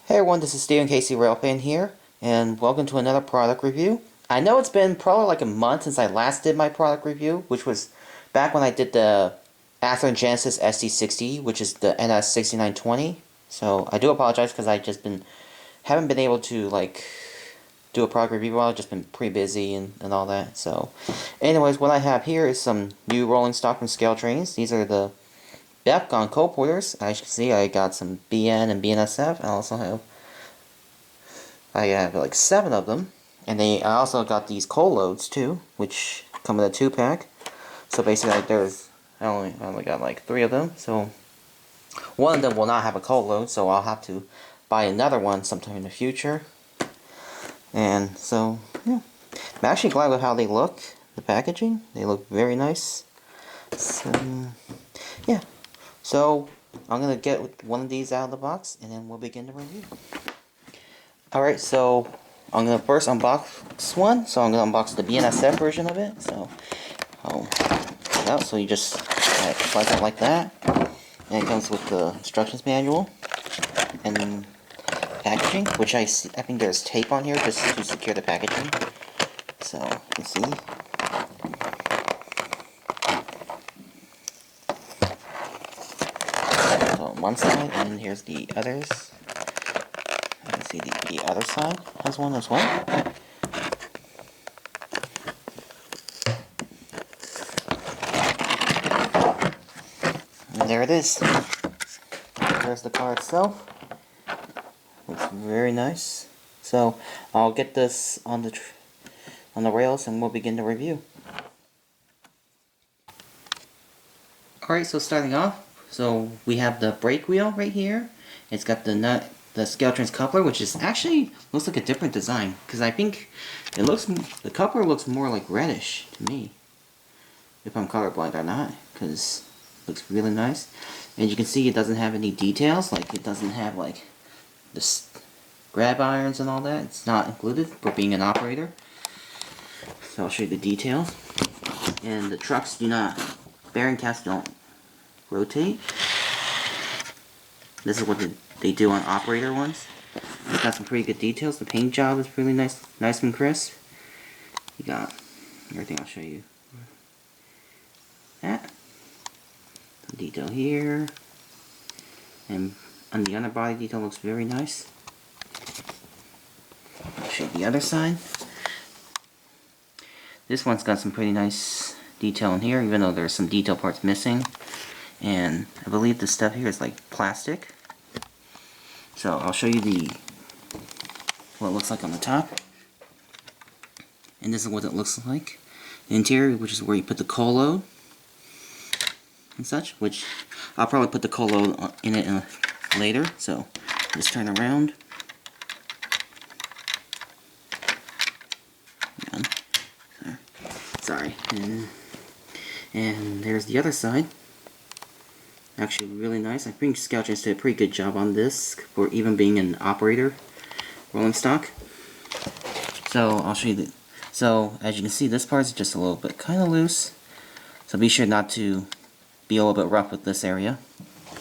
Hey everyone, this is Stephen Casey Railpan here, and welcome to another product review. I know it's been probably like a month since I last did my product review, which was back when I did the Athearn Genesis SD60, which is the NS6920. So I do apologize because haven't been able to do a product review while I've just been pretty busy and all that. So anyways, what I have here is some new rolling stock from ScaleTrains. These are the Bethgon Coalporters. As you can see, I got some BN and BNSF. I have like 7 of them, and I also got these coal loads too, which come in a 2-pack. So basically, I only got like 3 of them. So one of them will not have a coal load, so I'll have to buy another one sometime in the future. And so yeah, I'm actually glad with how they look. The packaging, they look very nice. So yeah. So I'm gonna get one of these out of the box, and then we'll begin the review. Alright, so I'm gonna first unbox one. So I'm gonna unbox the BNSF version of it. So I'll get it out. So you just slide it like that, and it comes with the instructions manual and packaging, which I think there's tape on here just to secure the packaging. So you can see. On one side, and here's the others. You can see the other side has one as well. And there it is. There's the car itself. Looks very nice. So I'll get this on the rails, and we'll begin the review. Alright, so starting off, so we have the brake wheel right here. It's got the ScaleTrains coupler, which is actually looks like a different design, because I think the coupler looks more like reddish to me, if I'm colorblind or not, because it looks really nice. And you can see it doesn't have any details, like it doesn't have like the grab irons and all that. It's not included for being an operator. So I'll show you the details. And the trucks bearing caps don't rotate. This is what they do on operator ones. It's got some pretty good details. The paint job is really nice and crisp. You got everything. I'll show you. That the detail here, and on the underbody detail looks very nice. I'll show you the other side. This one's got some pretty nice detail in here, even though there's some detail parts missing. And I believe this stuff here is like plastic. So I'll show you what it looks like on the top. And this is what it looks like. The interior, which is where you put the coal load and such, which I'll probably put the coal load in it later. So just turn around. Sorry. And there's the other side. Actually really nice. I think ScaleTrains did a pretty good job on this for even being an operator rolling stock. So I'll show you so as you can see, this part is just a little bit kind of loose. So be sure not to be a little bit rough with this area,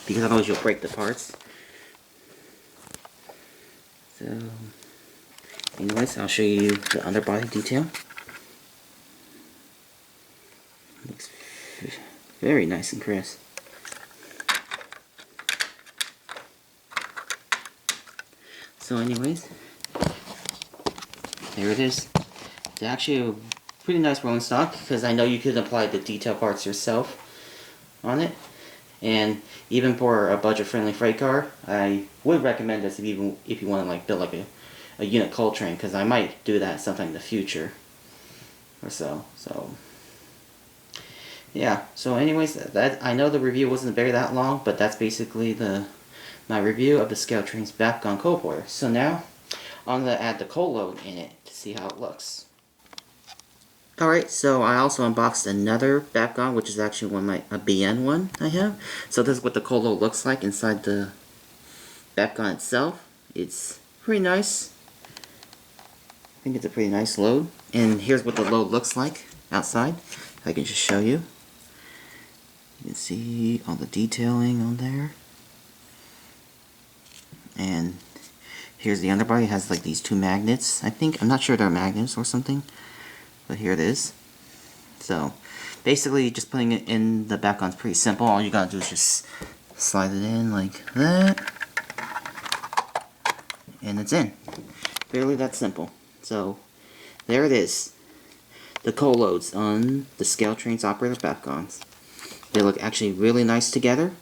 because otherwise you'll break the parts. So anyways, I'll show you the underbody detail. Looks very nice and crisp. So anyways, there it is. It's actually a pretty nice rolling stock, because I know you could apply the detail parts yourself on it. And even for a budget-friendly freight car, I would recommend this if you want to build a unit coal train, because I might do that sometime in the future or so. So yeah. So anyways, that I know the review wasn't that long, but that's basically my review of the ScaleTrains Bethgon Coalporters. So now I'm gonna add the coal load in it to see how it looks. Alright, so I also unboxed another Bethgon, which is actually a BN one I have. So this is what the coal load looks like inside the Bethgon itself. It's pretty nice. I think it's a pretty nice load. And here's what the load looks like outside. I can just show you. You can see all the detailing on there. And here's the underbody. It has like these two magnets, I think. I'm not sure they're magnets or something, but here it is. So basically just putting it in the back on is pretty simple. All you gotta do is just slide it in like that, and it's in. Fairly that simple. So there it is. The coal loads on the ScaleTrains Operator Bethgons. They look actually really nice together,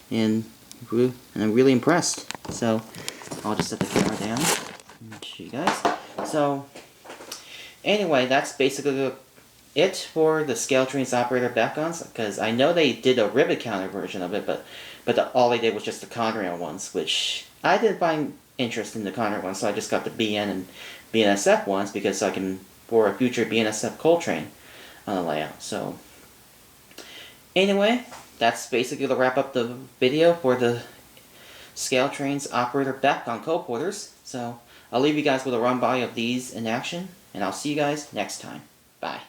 and I'm really impressed. So I'll just set the camera down and show you guys. So anyway, that's basically it for the ScaleTrains Operator Bethgons, because I know they did a rivet counter version of it, but all they did was just the Conrail ones, which I didn't find interest in the Conrail ones, so I just got the BN and BNSF ones because I can, for a future BNSF coal train layout. So anyway, that's basically to wrap up the video for the ScaleTrains Operator Bethgon Coalporters. So I'll leave you guys with a run by of these in action, and I'll see you guys next time. Bye.